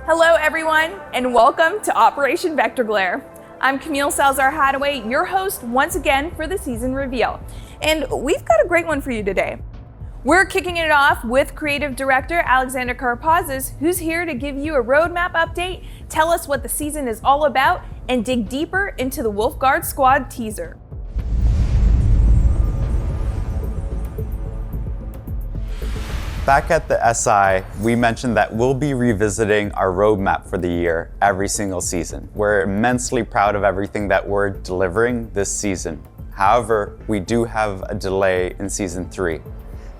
Hello everyone, and welcome to Operation Vector Glare. I'm Camille Salazar-Hadaway, your host once again for the season reveal. And we've got a great one for you today. We're kicking it off with creative director Alexander Karapazis, who's here to give you a roadmap update, tell us what the season is all about, and dig deeper into the Wolfguard Squad teaser. Back at the SI, we mentioned that we'll be revisiting our roadmap for the year every single season. We're immensely proud of everything that we're delivering this season. However, we do have a delay in season 3.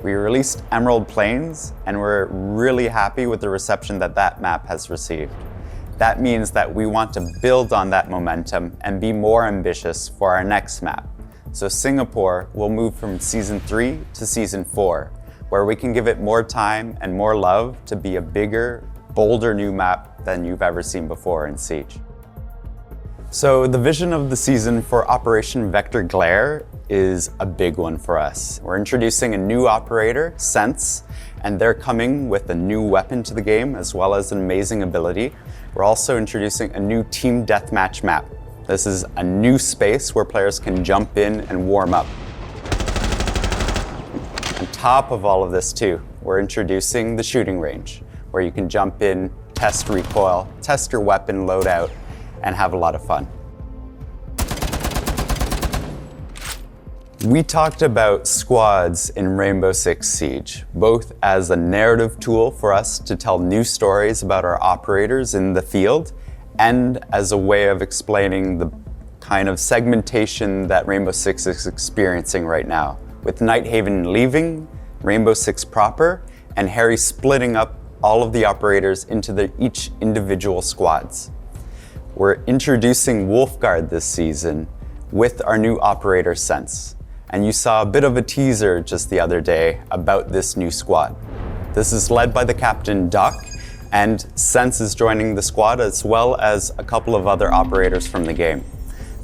We released Emerald Plains, and we're really happy with the reception that that map has received. That means that we want to build on that momentum and be more ambitious for our next map. So Singapore will move from season 3 to season 4, where we can give it more time and more love to be a bigger, bolder new map than you've ever seen before in Siege. So the vision of the season for Operation Vector Glare is a big one for us. We're introducing a new operator, Sense, and they're coming with a new weapon to the game as well as an amazing ability. We're also introducing a new team deathmatch map. This is a new space where players can jump in and warm up. On top of all of this too, we're introducing the shooting range, where you can jump in, test recoil, test your weapon loadout, and have a lot of fun. We talked about squads in Rainbow Six Siege, both as a narrative tool for us to tell new stories about our operators in the field, and as a way of explaining the kind of segmentation that Rainbow Six is experiencing right now, with Nighthaven leaving, Rainbow Six proper, and Harry splitting up all of the operators into each individual squads. We're introducing Wolfguard this season with our new operator Sense. And you saw a bit of a teaser just the other day about this new squad. This is led by the captain Duck, and Sense is joining the squad as well as a couple of other operators from the game.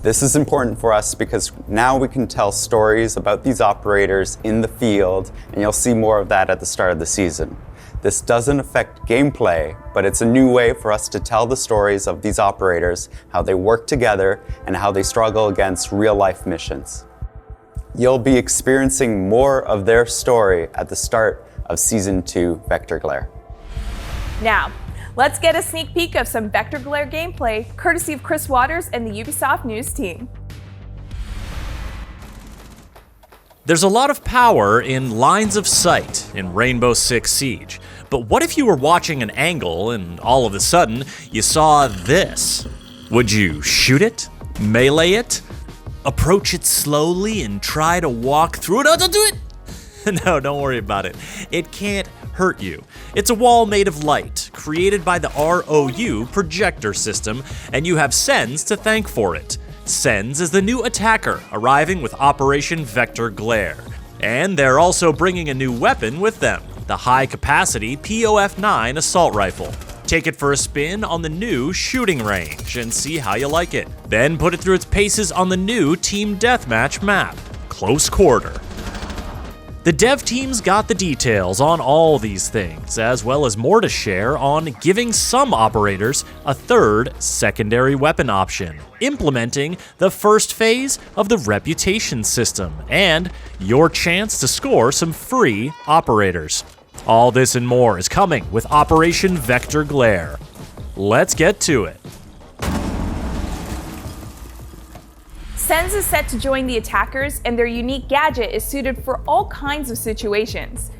This is important for us because now we can tell stories about these operators in the field, and you'll see more of that at the start of the season. This doesn't affect gameplay, but it's a new way for us to tell the stories of these operators, how they work together, and how they struggle against real-life missions. You'll be experiencing more of their story at the start of Season 2 Vector Glare. Now, let's get a sneak peek of some Vector Glare gameplay, courtesy of Chris Waters and the Ubisoft News team. There's a lot of power in lines of sight in Rainbow Six Siege, but what if you were watching an angle and all of a sudden you saw this? Would you shoot it? Melee it? Approach it slowly and try to walk through it? Oh, don't do it! No, don't worry about it. It can't hurt you. It's a wall made of light, created by the ROU projector system, and you have Sens to thank for it. Sens is the new attacker, arriving with Operation Vector Glare. And they're also bringing a new weapon with them, the high-capacity POF-9 assault rifle. Take it for a spin on the new shooting range and see how you like it. Then put it through its paces on the new Team Deathmatch map, Close Quarter. The dev team's got the details on all these things, as well as more to share on giving some operators a third secondary weapon option, implementing the first phase of the reputation system, and your chance to score some free operators. All this and more is coming with Operation Vector Glare. Let's get to it. Sense is set to join the attackers, and their unique gadget is suited for all kinds of situations.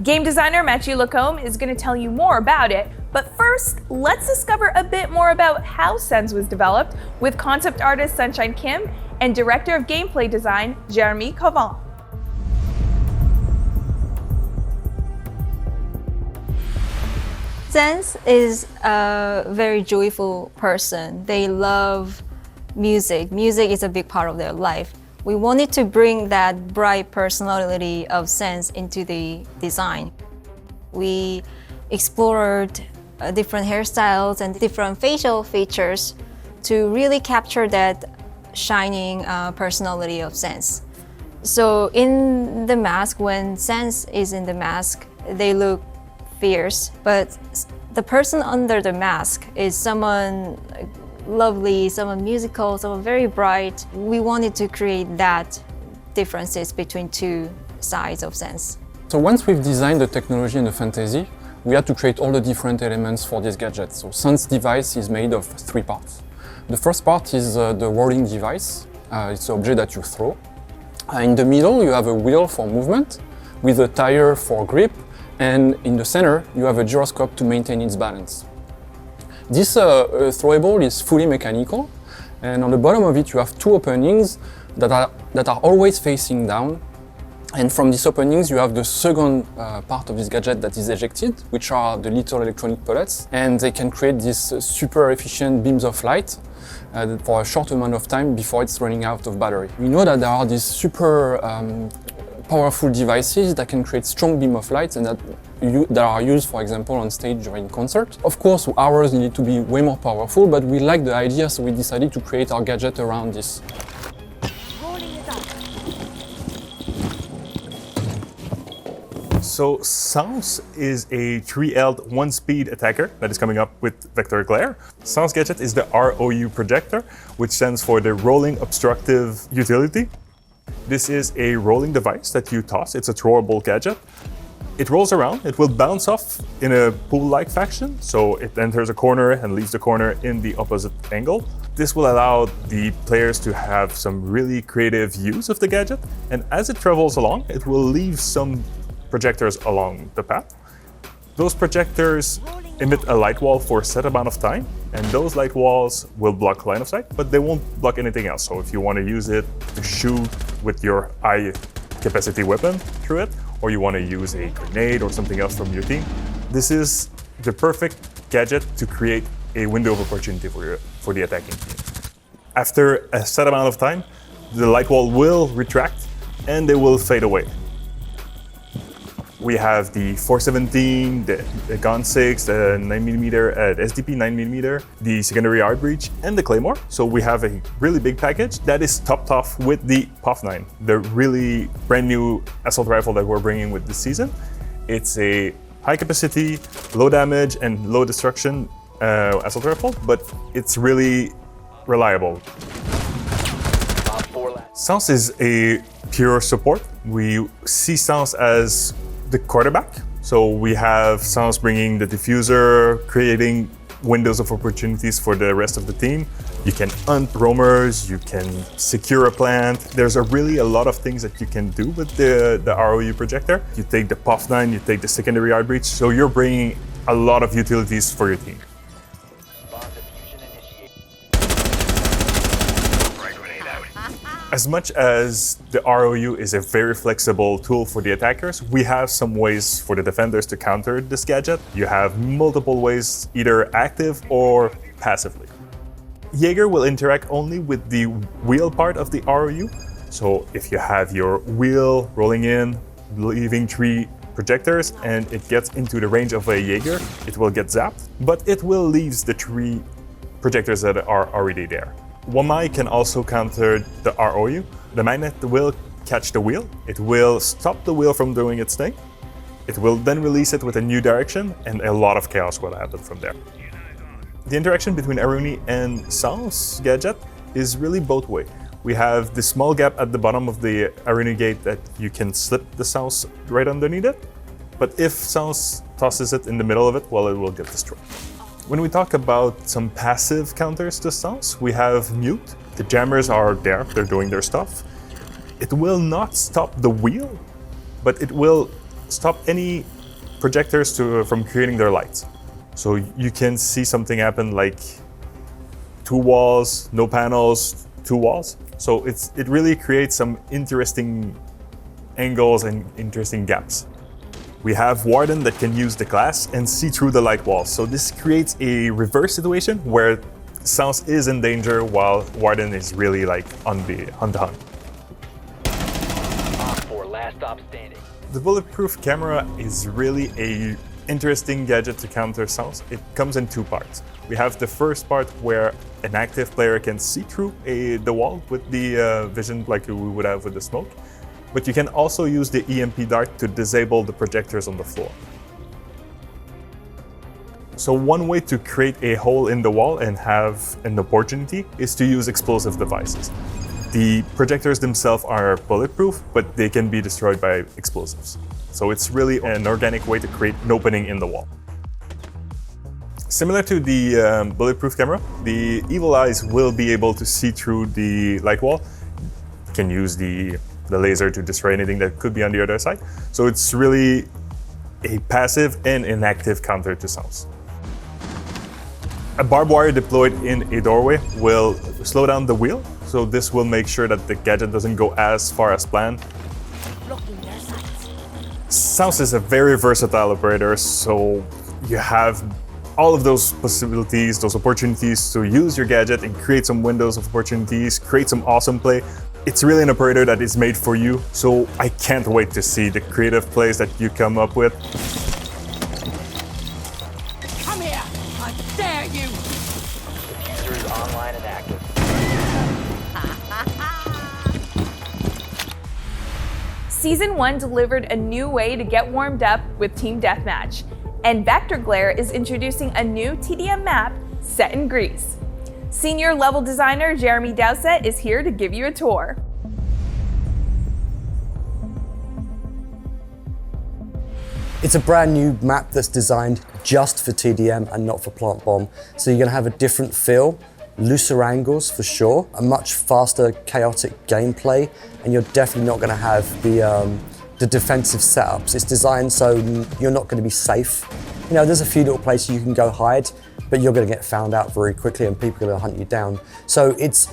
Game designer Mathieu Lacombe is going to tell you more about it, but first, let's discover a bit more about how Sense was developed with concept artist Sunshine Kim and director of gameplay design Jeremy Cavan. Sense is a very joyful person. They love music. Music is a big part of their life. We wanted to bring that bright personality of Sense into the design. We explored different hairstyles and different facial features to really capture that shining personality of Sense. So in the mask, when Sense is in the mask, they look fierce, but The person under the mask is someone lovely, someone musical, someone very bright. We wanted to create that differences between two sides of sense. So once we've designed the technology and the fantasy, we had to create all the different elements for this gadget. So Sense device is made of 3 parts. The first part is the rolling device. It's an object that you throw. In the middle, you have a wheel for movement with a tire for grip, and in the center, you have a gyroscope to maintain its balance. This throwable is fully mechanical, and on the bottom of it, you have 2 openings that are always facing down. And from these openings, you have the second part of this gadget that is ejected, which are the little electronic pellets, and they can create these super efficient beams of light for a short amount of time before it's running out of battery. We know that there are these super powerful devices that can create strong beam of light and that are used, for example, on stage during concert. Of course, ours need to be way more powerful, but we like the idea, so we decided to create our gadget around this. So Saison is a 3L'd 1-speed attacker that is coming up with vector glare. Saison gadget is the ROU projector, which stands for the rolling obstructive utility. This is a rolling device that you toss. It's a throwable gadget. It rolls around, it will bounce off in a pool-like fashion, so it enters a corner and leaves the corner in the opposite angle. This will allow the players to have some really creative use of the gadget, and as it travels along, it will leave some projectors along the path. Those projectors emit a light wall for a set amount of time, and those light walls will block line of sight, but they won't block anything else. So if you want to use it to shoot with your high capacity weapon through it, or you want to use a grenade or something else from your team, this is the perfect gadget to create a window of opportunity for the attacking team. After a set amount of time, the light wall will retract and they will fade away. We have the 417, the Gun 6, the 9mm, SDP 9mm, the secondary art breach, and the Claymore. So we have a really big package that is topped off with the POF9, the really brand new assault rifle that we're bringing with this season. It's a high capacity, low damage, and low destruction assault rifle, but it's really reliable. Saison is a pure support. We see Saison as the quarterback. So we have Saison bringing the diffuser, creating windows of opportunities for the rest of the team. You can hunt roamers, you can secure a plant. There's really a lot of things that you can do with the ROU projector. You take the POF9, you take the secondary art breach, so you're bringing a lot of utilities for your team. As much as the ROU is a very flexible tool for the attackers, we have some ways for the defenders to counter this gadget. You have multiple ways, either active or passively. Jaeger will interact only with the wheel part of the ROU. So if you have your wheel rolling in, leaving 3 projectors, and it gets into the range of a Jaeger, it will get zapped, but it will leave the 3 projectors that are already there. Wamai can also counter the ROU. The magnet will catch the wheel. It will stop the wheel from doing its thing. It will then release it with a new direction, and a lot of chaos will happen from there. The interaction between Aruni and Saion's gadget is really both ways. We have the small gap at the bottom of the Aruni gate that you can slip the Saion's right underneath it. But if Saion's tosses it in the middle of it, well, it will get destroyed. When we talk about some passive counters to Saion's, we have Mute. The jammers are there, they're doing their stuff. It will not stop the wheel, but it will stop any projectors from creating their lights. So you can see something happen like 2 walls, no panels, 2 walls. So it really creates some interesting angles and interesting gaps. We have Warden that can use the glass and see through the light walls. So this creates a reverse situation where Saion's is in danger while Warden is really like on the hunt. Last stop standing. The bulletproof camera is really a interesting gadget to counter Saion's. It comes in 2 parts. We have the first part where an active player can see through the wall with the vision like we would have with the smoke. But you can also use the EMP dart to disable the projectors on the floor. So one way to create a hole in the wall and have an opportunity is to use explosive devices. The projectors themselves are bulletproof, but they can be destroyed by explosives. So it's really an organic way to create an opening in the wall. Similar to the bulletproof camera, the evil eyes will be able to see through the light wall. You can use the laser to destroy anything that could be on the other side. So it's really a passive and inactive counter to sounds. A barbed wire deployed in a doorway will slow down the wheel, so this will make sure that the gadget doesn't go as far as planned. Sounds is a very versatile operator, so you have all of those possibilities, those opportunities to use your gadget and create some windows of opportunities, create some awesome play. It's really an operator that is made for you, so I can't wait to see the creative plays that you come up with. Come here! I dare you! Diffuser is online and active. Season 1 delivered a new way to get warmed up with Team Deathmatch, and Vector Glare is introducing a new TDM map set in Greece. Senior level designer Jeremy Dowsett is here to give you a tour. It's a brand new map that's designed just for TDM and not for Plant Bomb. So you're gonna have a different feel, looser angles for sure, a much faster, chaotic gameplay, and you're definitely not gonna have the defensive setups. It's designed so you're not gonna be safe. You know, there's a few little places you can go hide, but you're gonna get found out very quickly and people are gonna hunt you down. So it's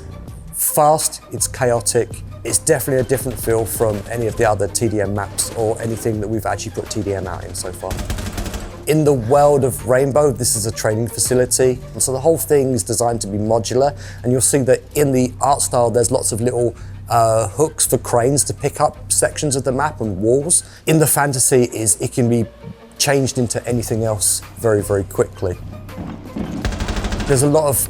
fast, it's chaotic, it's definitely a different feel from any of the other TDM maps or anything that we've actually put TDM out in so far. In the world of Rainbow, this is a training facility. And so the whole thing is designed to be modular, and you'll see that in the art style, there's lots of little hooks for cranes to pick up sections of the map and walls. In the fantasy it can be changed into anything else very, very quickly. There's a lot of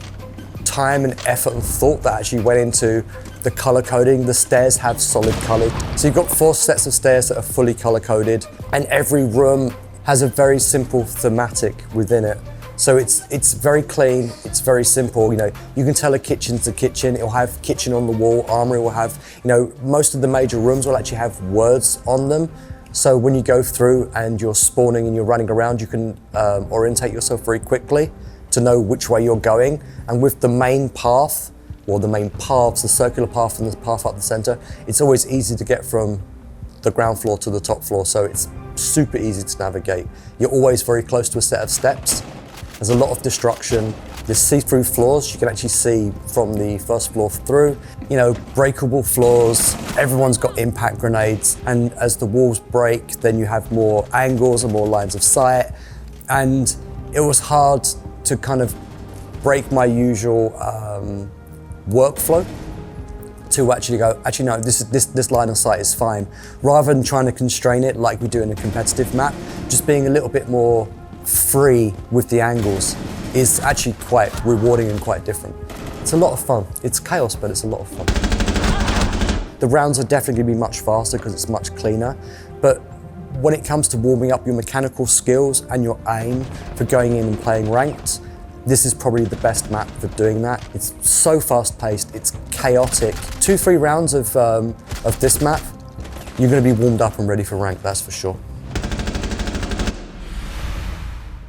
time and effort and thought that actually went into the color coding. The stairs have solid color. So you've got 4 sets of stairs that are fully color coded, and every room has a very simple thematic within it. So it's very clean, it's very simple. You know, you can tell a kitchen's a kitchen. It'll have kitchen on the wall, armory will have, you know, most of the major rooms will actually have words on them. So when you go through and you're spawning and you're running around, you can orientate yourself very quickly to know which way you're going. And with the main path, or the main paths, the circular path and the path up the center, it's always easy to get from the ground floor to the top floor, so it's super easy to navigate. You're always very close to a set of steps. There's a lot of destruction. There's see-through floors. You can actually see from the first floor through. You know, breakable floors. Everyone's got impact grenades. And as the walls break, then you have more angles and more lines of sight. And it was hard to kind of break my usual workflow to actually go, actually no, this line of sight is fine. Rather than trying to constrain it like we do in a competitive map, just being a little bit more free with the angles is actually quite rewarding and quite different. It's a lot of fun. It's chaos, but it's a lot of fun. The rounds are definitely gonna be much faster because it's much cleaner, but when it comes to warming up your mechanical skills and your aim for going in and playing ranked, this is probably the best map for doing that. It's so fast-paced, it's chaotic. 2-3 rounds of this map, you're gonna be warmed up and ready for rank, that's for sure.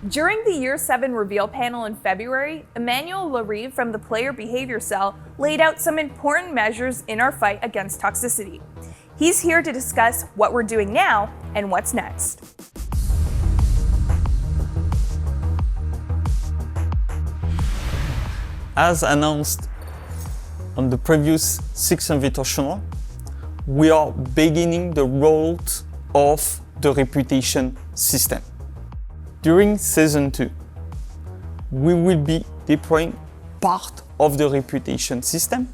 During the Year 7 reveal panel in February, Emmanuel Larive from the Player Behavior Cell laid out some important measures in our fight against toxicity. He's here to discuss what we're doing now and what's next. As announced on the previous 6 Invitational, we are beginning the rollout of the reputation system. During Season 2, we will be deploying part of the reputation system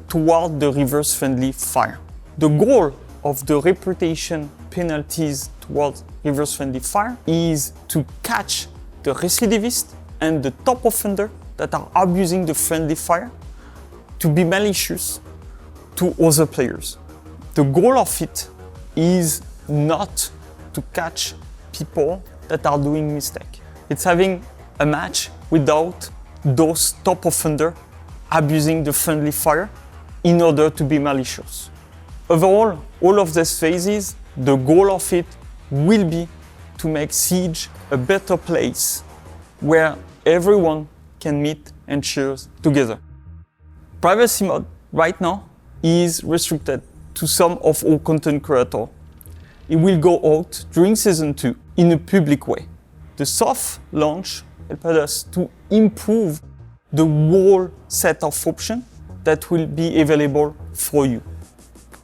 toward the reverse-friendly fire. The goal of the reputation penalties towards reverse-friendly fire is to catch the recidivist and the top offender that are abusing the friendly fire to be malicious to other players. The goal of it is not to catch people that are doing mistake. It's having a match without those top offenders abusing the friendly fire in order to be malicious. Overall, all of these phases, the goal of it will be to make Siege a better place where everyone can meet and cheer together. Privacy mode right now is restricted to some of our content creators. It will go out during Season 2 in a public way. The soft launch helped us to improve the whole set of options that will be available for you.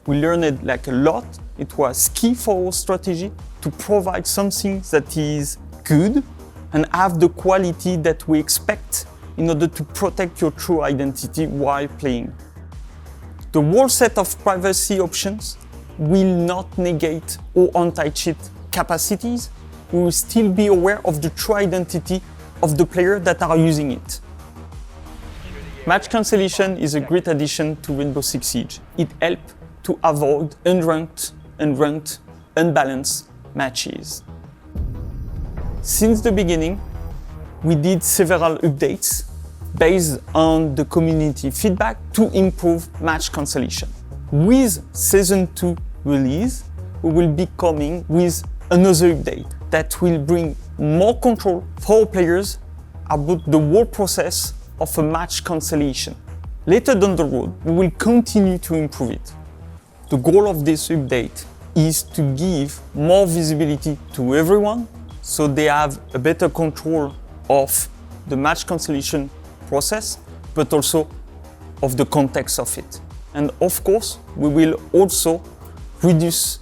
We learned a lot. It was key for our strategy to provide something that is good and have the quality that we expect in order to protect your true identity while playing. The whole set of privacy options will not negate our anti-cheat capacities. We will still be aware of the true identity of the players that are using it. Match cancellation is a great addition to Rainbow Six Siege. It helps to avoid unranked, unbalanced matches. Since the beginning, we did several updates based on the community feedback to improve match cancellation. With Season 2 release, we will be coming with another update that will bring more control for our players about the whole process of a match cancellation. Later down the road, we will continue to improve it. The goal of this update is to give more visibility to everyone so they have a better control of the match cancellation process, but also of the context of it. And of course, we will also reduce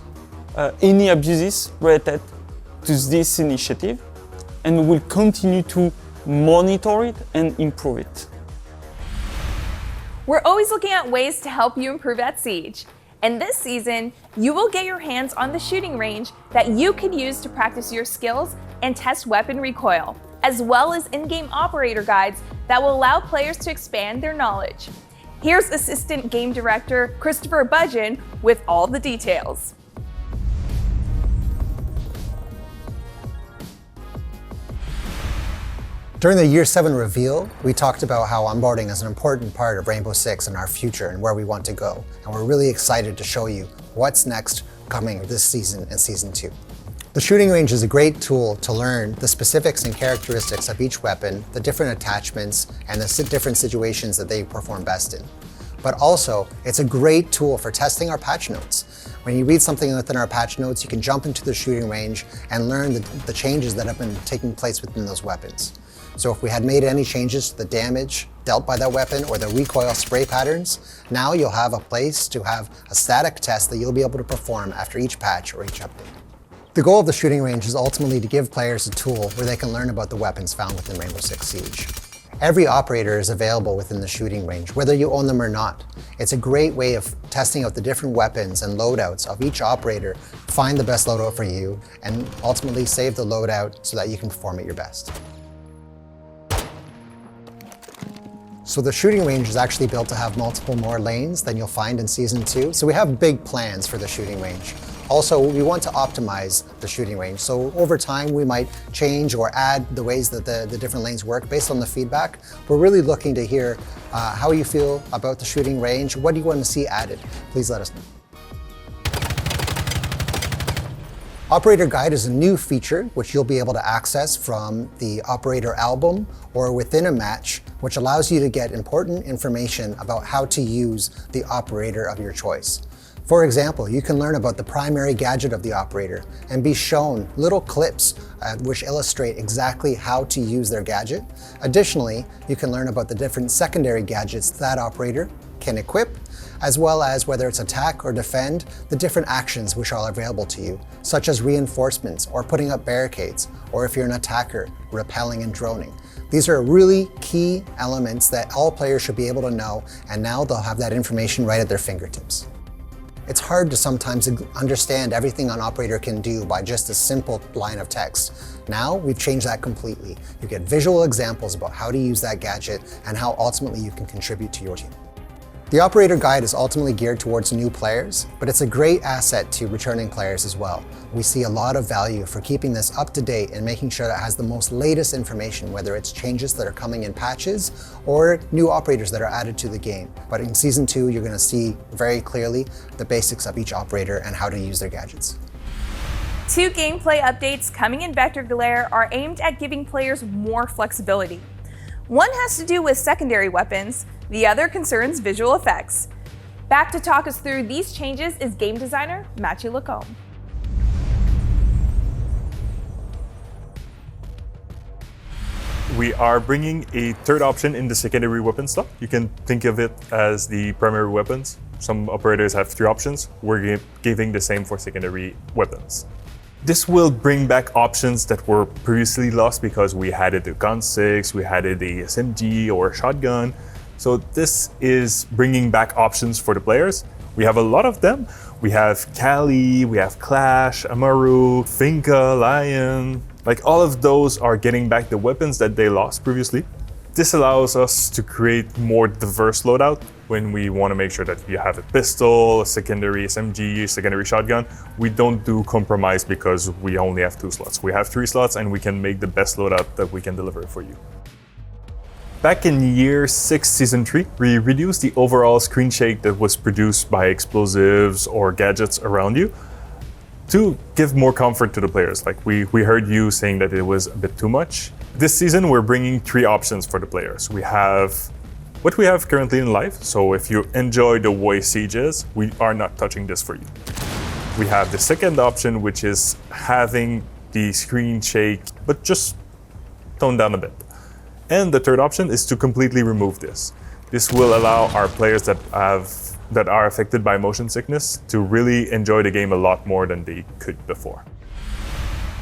any abuses related to this initiative, and we will continue to monitor it and improve it. We're always looking at ways to help you improve at Siege. And this season, you will get your hands on the shooting range that you can use to practice your skills and test weapon recoil, as well as in-game operator guides that will allow players to expand their knowledge. Here's Assistant Game Director Christopher Budgeon with all the details. During the Year 7 reveal, we talked about how onboarding is an important part of Rainbow Six and our future and where we want to go. And we're really excited to show you what's next coming this season and Season 2. The shooting range is a great tool to learn the specifics and characteristics of each weapon, the different attachments, and the different situations that they perform best in. But also, it's a great tool for testing our patch notes. When you read something within our patch notes, you can jump into the shooting range and learn the changes that have been taking place within those weapons. So if we had made any changes to the damage dealt by that weapon or the recoil spray patterns, now you'll have a place to have a static test that you'll be able to perform after each patch or each update. The goal of the shooting range is ultimately to give players a tool where they can learn about the weapons found within Rainbow Six Siege. Every operator is available within the shooting range, whether you own them or not. It's a great way of testing out the different weapons and loadouts of each operator, find the best loadout for you, and ultimately save the loadout so that you can perform at your best. So the shooting range is actually built to have multiple more lanes than you'll find in Season 2. So we have big plans for the shooting range. Also, we want to optimize the shooting range. So over time, we might change or add the ways that the different lanes work based on the feedback. We're really looking to hear how you feel about the shooting range. What do you want to see added? Please let us know. Operator Guide is a new feature which you'll be able to access from the Operator album or within a match, which allows you to get important information about how to use the operator of your choice. For example, you can learn about the primary gadget of the operator and be shown little clips which illustrate exactly how to use their gadget. Additionally, you can learn about the different secondary gadgets that operator can equip, as well as whether it's attack or defend, the different actions which are available to you, such as reinforcements or putting up barricades, or if you're an attacker, repelling and droning. These are really key elements that all players should be able to know, and now they'll have that information right at their fingertips. It's hard to sometimes understand everything an operator can do by just a simple line of text. Now we've changed that completely. You get visual examples about how to use that gadget and how ultimately you can contribute to your team. The operator guide is ultimately geared towards new players, but it's a great asset to returning players as well. We see a lot of value for keeping this up to date and making sure that it has the most latest information, whether it's changes that are coming in patches or new operators that are added to the game. But in Season 2, you're going to see very clearly the basics of each operator and how to use their gadgets. 2 gameplay updates coming in Vector Glare are aimed at giving players more flexibility. One has to do with secondary weapons, the other concerns visual effects. Back to talk us through these changes is game designer Matthew Lacombe. We are bringing a third option in the secondary weapon slot. You can think of it as the primary weapons. Some operators have 3 options. We're giving the same for secondary weapons. This will bring back options that were previously lost because we had it a gun 6, we had it a SMG or a shotgun. So this is bringing back options for the players. We have a lot of them. We have Kali, we have Clash, Amaru, Finka, Lion. Like all of those are getting back the weapons that they lost previously. This allows us to create more diverse loadout when we want to make sure that you have a pistol, a secondary SMG, secondary shotgun. We don't do compromise because we only have 2 slots. We have 3 slots and we can make the best loadout that we can deliver for you. Back in year 6, season 3, we reduced the overall screen shake that was produced by explosives or gadgets around you to give more comfort to the players. Like we heard you saying that it was a bit too much. This season, we're bringing 3 options for the players. We have what we have currently in life. So if you enjoy the way Siege is, we are not touching this for you. We have the second option, which is having the screen shake, but just toned down a bit. And the third option is to completely remove this. This will allow our players that are affected by motion sickness to really enjoy the game a lot more than they could before.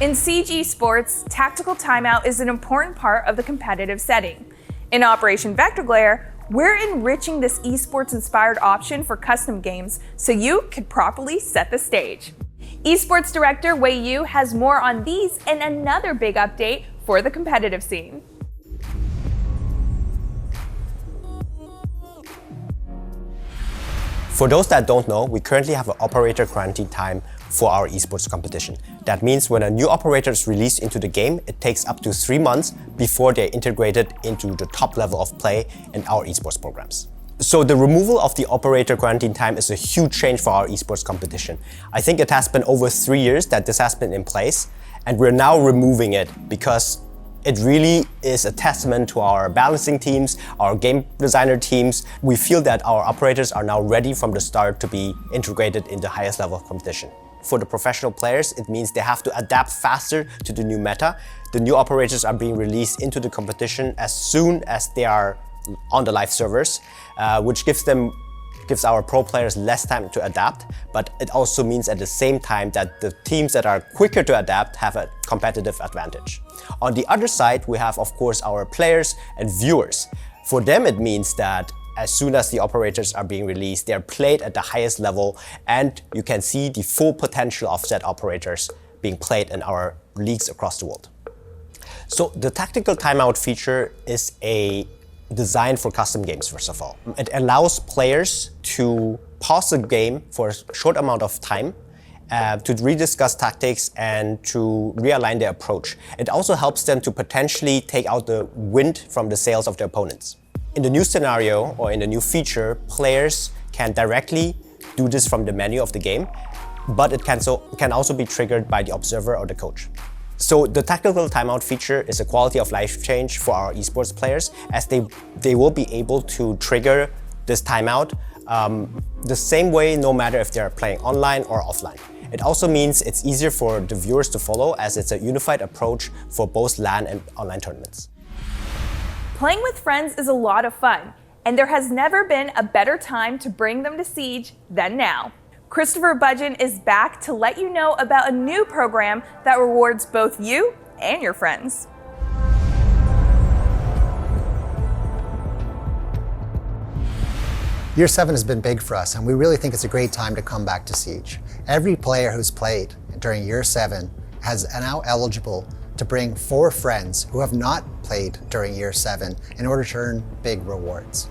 In Siege Esports, tactical timeout is an important part of the competitive setting. In Operation Vector Glare, we're enriching this esports-inspired option for custom games so you can properly set the stage. Esports director Wei Yu has more on these and another big update for the competitive scene. For those that don't know, we currently have an operator quarantine time for our esports competition. That means when a new operator is released into the game, it takes up to 3 months before they're integrated into the top level of play in our esports programs. So the removal of the operator quarantine time is a huge change for our esports competition. I think it has been over 3 years that this has been in place, and we're now removing it because it really is a testament to our balancing teams, our game designer teams. We feel that our operators are now ready from the start to be integrated in the highest level of competition. For the professional players, it means they have to adapt faster to the new meta. The new operators are being released into the competition as soon as they are on the live servers, which gives our pro players less time to adapt, but it also means at the same time that the teams that are quicker to adapt have a competitive advantage. On the other side, we have, of course, our players and viewers. For them, it means that as soon as the operators are being released, they are played at the highest level, and you can see the full potential of said operators being played in our leagues across the world. So the tactical timeout feature is designed for custom games, first of all. It allows players to pause the game for a short amount of time to rediscuss tactics and to realign their approach. It also helps them to potentially take out the wind from the sails of their opponents. In the new scenario or in the new feature, players can directly do this from the menu of the game, but it can also be triggered by the observer or the coach. So the tactical timeout feature is a quality of life change for our esports players, as they will be able to trigger this timeout the same way, no matter if they're playing online or offline. It also means it's easier for the viewers to follow, as it's a unified approach for both LAN and online tournaments. Playing with friends is a lot of fun, and there has never been a better time to bring them to Siege than now. Christopher Budgeon is back to let you know about a new program that rewards both you and your friends. Year 7 has been big for us, and we really think it's a great time to come back to Siege. Every player who's played during Year 7 is now eligible to bring 4 friends who have not played during Year 7 in order to earn big rewards.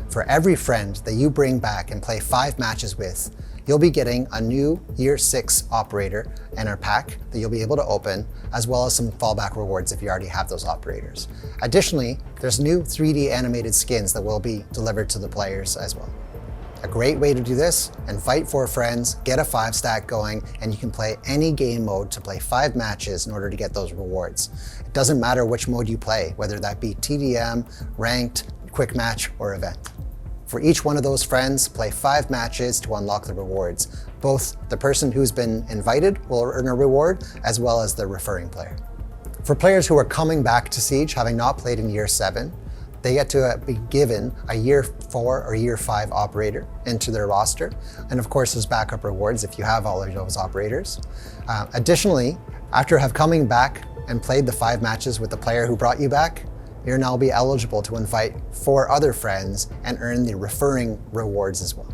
For every friend that you bring back and play 5 matches with, you'll be getting a new Year 6 operator and a pack that you'll be able to open, as well as some fallback rewards if you already have those operators. Additionally, there's new 3D animated skins that will be delivered to the players as well. A great way to do this: invite 4 friends, get a 5 stack going, and you can play any game mode to play 5 matches in order to get those rewards. It doesn't matter which mode you play, whether that be TDM, ranked, quick match, or event. For each one of those friends, play 5 matches to unlock the rewards. Both the person who's been invited will earn a reward, as well as the referring player. For players who are coming back to Siege, having not played in Year 7, they get to be given a Year 4 or Year 5 operator into their roster. And of course, there's backup rewards if you have all of those operators. Additionally, after coming back and played the 5 matches with the player who brought you back, you'll now be eligible to invite 4 other friends and earn the referring rewards as well.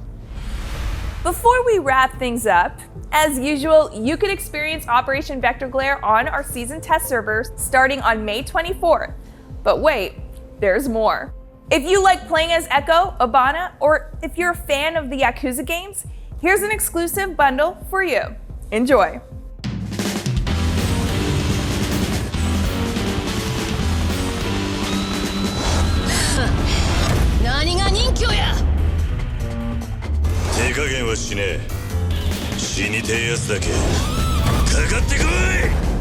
Before we wrap things up, as usual, you can experience Operation Vector Glare on our season test servers starting on May 24th. But wait, there's more. If you like playing as Echo, Obana, or if you're a fan of the Yakuza games, here's an exclusive bundle for you. Enjoy. 何が人気や。手加減はしねえ。死にてえやつだけかかってこい。